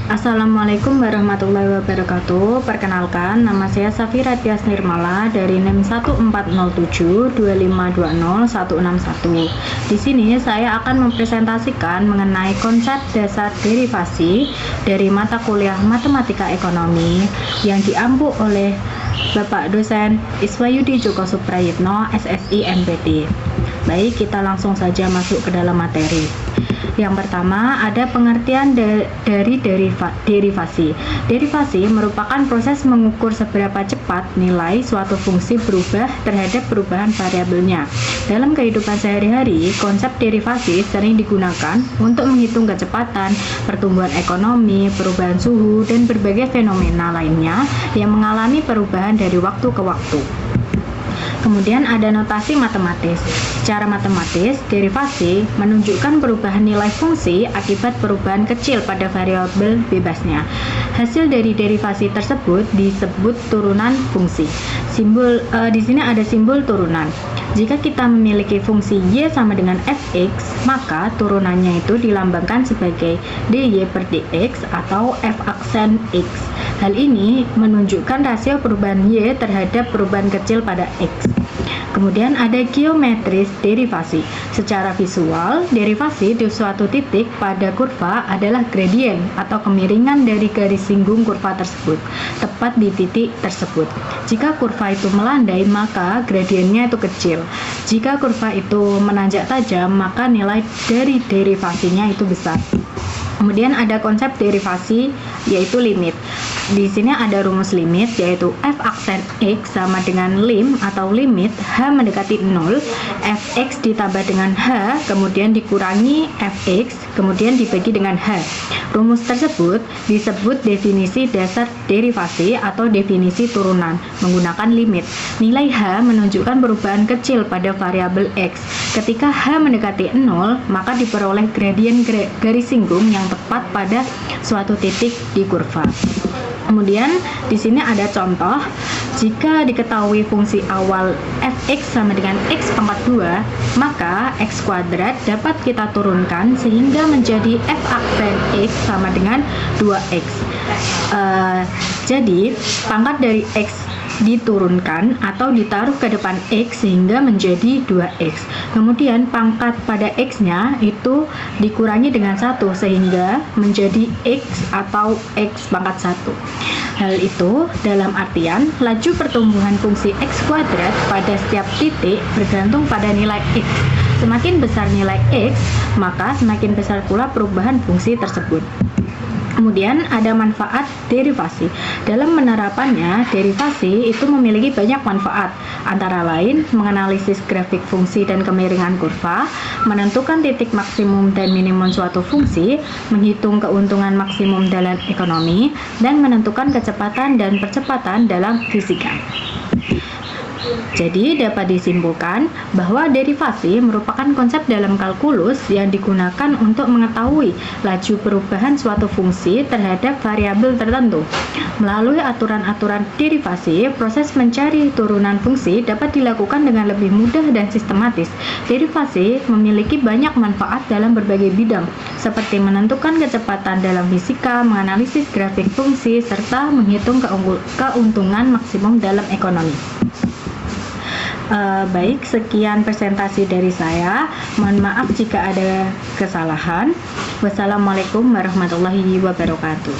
Assalamualaikum warahmatullahi wabarakatuh. Perkenalkan, nama saya Safira Tias Nirmala dari NIM 140725201661. Di sini saya akan mempresentasikan mengenai konsep dasar derivasi dari mata kuliah Matematika Ekonomi yang diampu oleh Bapak dosen Iswayudi Joko Suprayitno, SSI MPT. Baik, kita langsung saja masuk ke dalam materi. Yang pertama, ada pengertian dari derivasi. Derivasi merupakan proses mengukur seberapa cepat nilai suatu fungsi berubah terhadap perubahan variabelnya. Dalam kehidupan sehari-hari, konsep derivasi sering digunakan untuk menghitung kecepatan, pertumbuhan ekonomi, perubahan suhu, dan berbagai fenomena lainnya yang mengalami perubahan dari waktu ke waktu. Kemudian ada notasi matematis. Secara matematis, derivasi menunjukkan perubahan nilai fungsi akibat perubahan kecil pada variabel bebasnya. Hasil dari derivasi tersebut disebut turunan fungsi. Di sini ada simbol turunan. Jika kita memiliki fungsi y sama dengan fx, maka turunannya itu dilambangkan sebagai dy per dx atau f aksen x. Hal ini menunjukkan rasio perubahan y terhadap perubahan kecil pada x. Kemudian ada geometris derivasi. Secara visual, derivasi di suatu titik pada kurva adalah gradien atau kemiringan dari garis singgung kurva tersebut, tepat di titik tersebut. Jika kurva itu melandai, maka gradiennya itu kecil. Jika kurva itu menanjak tajam, maka nilai dari derivasinya itu besar. Kemudian ada konsep derivasi, yaitu limit. Di sini ada rumus limit, yaitu f aksen x sama dengan lim atau limit h mendekati 0, fx ditambah dengan h, kemudian dikurangi fx, kemudian dibagi dengan h. Rumus tersebut disebut definisi dasar derivasi atau definisi turunan menggunakan limit. Nilai h menunjukkan perubahan kecil pada variabel x. Ketika h mendekati 0, maka diperoleh gradien garis singgung yang tepat pada suatu titik di kurva. Kemudian di sini ada contoh, jika diketahui fungsi awal fx sama dengan x pangkat 2, maka x kuadrat dapat kita turunkan sehingga menjadi f aksen x sama dengan 2x. Jadi pangkat dari x diturunkan atau ditaruh ke depan x sehingga menjadi 2x. Kemudian pangkat pada x-nya itu dikurangi dengan 1 sehingga menjadi x atau x pangkat 1. Hal itu dalam artian laju pertumbuhan fungsi x kuadrat pada setiap titik bergantung pada nilai x. Semakin besar nilai x, maka semakin besar pula perubahan fungsi tersebut. Kemudian ada manfaat derivasi. Dalam penerapannya, derivasi itu memiliki banyak manfaat, antara lain menganalisis grafik fungsi dan kemiringan kurva, menentukan titik maksimum dan minimum suatu fungsi, menghitung keuntungan maksimum dalam ekonomi, dan menentukan kecepatan dan percepatan dalam fisika. Jadi dapat disimpulkan bahwa derivasi merupakan konsep dalam kalkulus yang digunakan untuk mengetahui laju perubahan suatu fungsi terhadap variabel tertentu. Melalui aturan-aturan derivasi, proses mencari turunan fungsi dapat dilakukan dengan lebih mudah dan sistematis. Derivasi memiliki banyak manfaat dalam berbagai bidang, seperti menentukan kecepatan dalam fisika, menganalisis grafik fungsi, serta menghitung keuntungan maksimum dalam ekonomi. Baik, sekian presentasi dari saya. Mohon maaf jika ada kesalahan. Wassalamualaikum warahmatullahi wabarakatuh.